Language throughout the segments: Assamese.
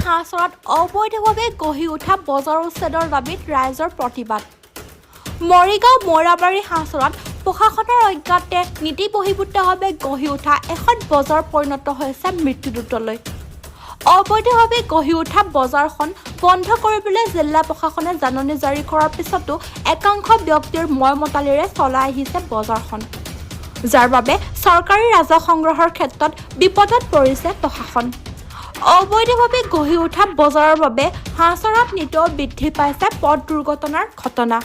হাঁহচৰাত অবৈধভাৱে গঢ়ি উঠা বজাৰ উচ্ছেদৰ দাবীত ৰাইজৰ প্ৰতিবাদ। মৰিগাঁও মৌৰাবাৰী হাঁহচৰাত প্ৰশাসনৰ অজ্ঞাতে নীতি বহিৰ্ভূতভাৱে গঢ়ি উঠা এখন বজাৰ পৰিণত হৈছে মৃত্যুদূতলৈ। অবৈধভাৱে গঢ়ি উঠা বজাৰখন বন্ধ কৰিবলৈ জিলা প্ৰশাসনে জাননী জাৰি কৰাৰ পিছতো একাংশ ব্যক্তিৰ ময়মতালিৰে চলাই আহিছে বজাৰখন, যাৰ বাবে চৰকাৰী ৰাজহ সংগ্ৰহৰ ক্ষেত্ৰত বিপদত পৰিছে প্ৰশাসন। অবৈধভাৱে গঢ়ি উঠা বজাৰৰ বাবে হাঁহচৰাত নিতৌ বৃদ্ধি পাইছে পথ দুৰ্ঘটনাৰ ঘটনা।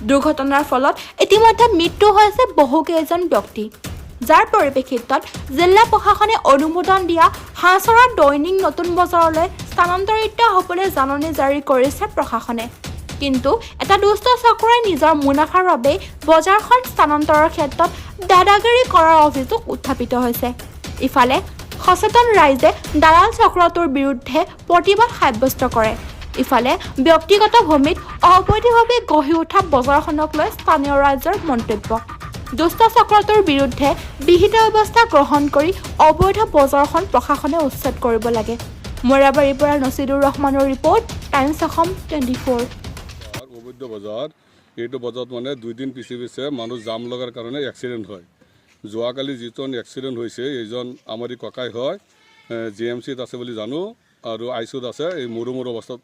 দুৰ্ঘটনাৰ ফলত ইতিমধ্যে মৃত্যু হৈছে বহুকেইজন ব্যক্তি, যাৰ পৰিপ্ৰেক্ষিতত জিলা প্ৰশাসনে অনুমোদন দিয়া হাঁহচৰা দৈনিক নতুন বজাৰলৈ স্থানান্তৰিত হ'বলৈ জাননী জাৰি কৰিছে প্ৰশাসনে। কিন্তু এটা দুষ্ট চক্ৰই নিজৰ মুনাফাৰ বাবে বজাৰখন স্থানান্তৰৰ ক্ষেত্ৰত দাদাগিৰি কৰাৰ অভিযোগ উত্থাপিত হৈছে। ইফালে সচেতন ৰাইজে দালাল চক্ৰটোৰ বিৰুদ্ধে প্ৰতিবাদ সাব্যস্ত কৰে। ইফালে ব্যক্তিগত ভূমিত অবৈধভাৱে গঢ়ি উঠা বজাৰখনক লৈ স্থানীয় ৰাইজৰ মন্তব্য। দুষ্ট চক্ৰটোৰ বিৰুদ্ধে বিহিত ব্যৱস্থা গ্ৰহণ কৰি অবৈধ বজাৰখন প্ৰশাসনে উচ্ছেদ কৰিব লাগে। মৌৰাবাৰীৰ পৰা নছিদুৰ ৰহমানৰ ৰিপৰ্ট, টাইমছ অসম 24। অবৈধ বজাৰ এইটো বজাৰত মানে 2 দিন পিছে মানুহ জাম লগাৰ কাৰণে এক্সিডেণ্ট হয়। যোৱাকালি যিজন এক্সিডেণ্ট হৈছে এইজন আমাৰি ককাই হয়, GMCত আছে বুলি জানো, আৰু আইচুত আছে, এই মৰু অৱস্থাত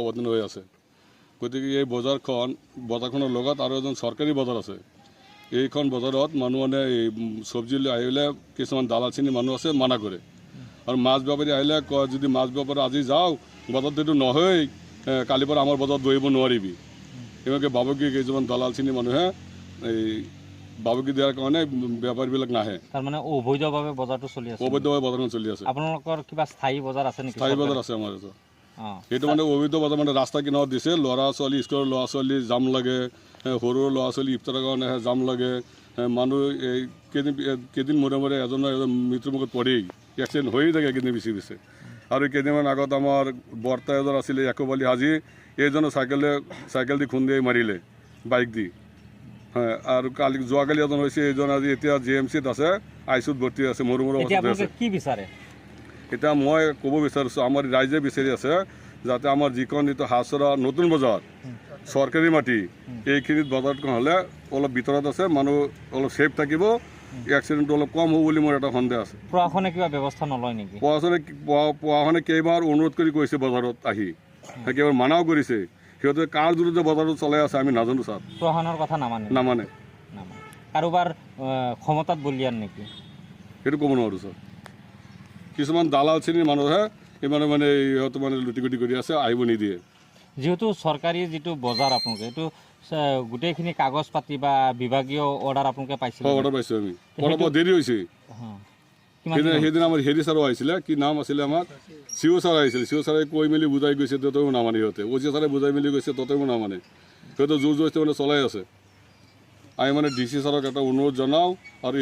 অৱতীৰ্ণ হৈ আছে। গতিকে এই বজাৰখনৰ লগত আৰু এজন চৰকাৰী বজাৰ আছে। এইখন বজাৰত মানুহ মানে এই চব্জি লৈ আহিলে কিছুমান দালাল শ্ৰেণীৰ মানুহ আছে, মানা কৰে। আৰু মাছ বেপাৰী আহিলে কয় যদি মাছ বেপাৰী আজি যাওঁ বজাৰত এইটো নহয়, কালিৰ পৰা আমাৰ বজাৰত বহিব নোৱাৰিবি। এনেকৈ বাবুকি কেইজনমান দালাল শ্ৰেণীৰ মানুহে এই বাবুকি দিয়াৰ কাৰণে বেপাৰীবিলাক নাহে। তাৰমানে অবৈধভাৱে বজাৰটো চলি আছে। অবৈধভাৱে বজাৰখন চলি আছে। আপোনালোকৰ কিবা স্থায়ী বজাৰ আছে নেকি? স্থায়ী বজাৰ আছে আমাৰ এইটো। সেইটো মানে অবৈধ বজাৰ মানে ৰাস্তা কিনাৰত দিছে। ল'ৰা ছোৱালী, স্কুলৰ ল'ৰা ছোৱালী জাম লাগে, সৰু ল'ৰা ছোৱালী ইফতাৰৰ কাৰণে জাম লাগে। মানুহ এই কেইদিন মূৰে এজনৰ মৃত্যুমুখত পৰেই, এক্সিডেণ্ট হৈয়ে থাকে কেইদিন পিছে। আৰু কেইদিনমান আগত আমাৰ বৰ্তা এজন আছিলে একবালি হাজি, এইজনে চাইকেল দি খুন্দিয়াই মাৰিলে বাইক দি। আৰু যোৱাকালি এজন হৈছে, এইজন আজি এতিয়া GMCত আছে, আইচুত ভৰ্তি আছে, মৰু অৱস্থাত আছে। কি বিচাৰে? এতিয়া মই ক'ব বিচাৰিছোঁ আমাৰ ৰাইজে বিচাৰি আছে যাতে আমাৰ যিখন এইটো হাঁহচৰা নতুন বজাৰ চৰকাৰী মাটি, এইখিনিত বজাৰখন হ'লে অলপ ভিতৰত আছে, মানুহ অলপ ছেফ থাকিব, এক্সিডেণ্টটো অলপ কম হ'ব বুলি মোৰ এটা সন্দেহ আছে। প্ৰশাসনে কিবা ব্যৱস্থা নলয় নেকি? প্ৰশাসনে কেইবাৰ অনুৰোধ কৰি কৈছে বজাৰত আহি, কেইবাৰ মানাও কৰিছে। সিহঁতে কাৰ বিৰুদ্ধে বজাৰত চলাই আছে আমি নাজানো ছাৰ। প্ৰশাসনৰ কথা নামানে। কাৰোবাৰ ক্ষমতাত বলিয়ান নেকি? সেইটো ক'ব নোৱাৰোঁ ছাৰ। কিছুমান দালাল শ্ৰেণীৰ মানুহে ইমানে মানে ইহঁতে মানে লুটি কৰি আছে, আহিব নিদিয়ে। যিহেতু চৰকাৰী যিটো বজাৰ আপোনালোকে এইটো গোটেইখিনি কাগজ পাতি বা বিভাগীয় অৰ্ডাৰ আপোনালোকে পাইছিল? অৰ্ডাৰ পাইছোঁ আমি। দেৰি হৈছে। সেইদিনা আমাৰ হেৰি ছাৰো আহিছিলে, কি নাম আছিলে আমাৰ, চিও ছাৰ আহিছিলে। চিও ছাৰে কৈ মেলি বুজাই গৈছে, তথাপিও নামানে সিহঁতে। OC ছাৰে বুজাই মেলি গৈছে, তথাপিও নামানে। সিহঁতে জোৰ জবৰদস্তি মানে চলাই আছে। আমি মানে DC ছাৰক এটা অনুৰোধ জনাওঁ, আৰু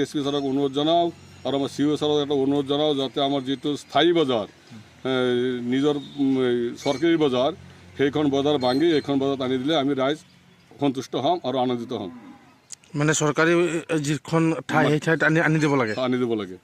ASP ছাৰক অনুৰোধ জনাওঁ, আৰু আমাৰ CO ছাৰক এটা অনুৰোধ জনাওঁ যাতে আমাৰ যিটো স্থায়ী বজাৰ, নিজৰ চৰকাৰী বজাৰ, সেইখন বজাৰ ভাঙি এইখন বজাৰত আনি দিলে আমি ৰাইজ সন্তুষ্ট হ'ম আৰু আনন্দিত হ'ম। মানে চৰকাৰী যিখন ঠাই সেই ঠাইত আনি দিব লাগে।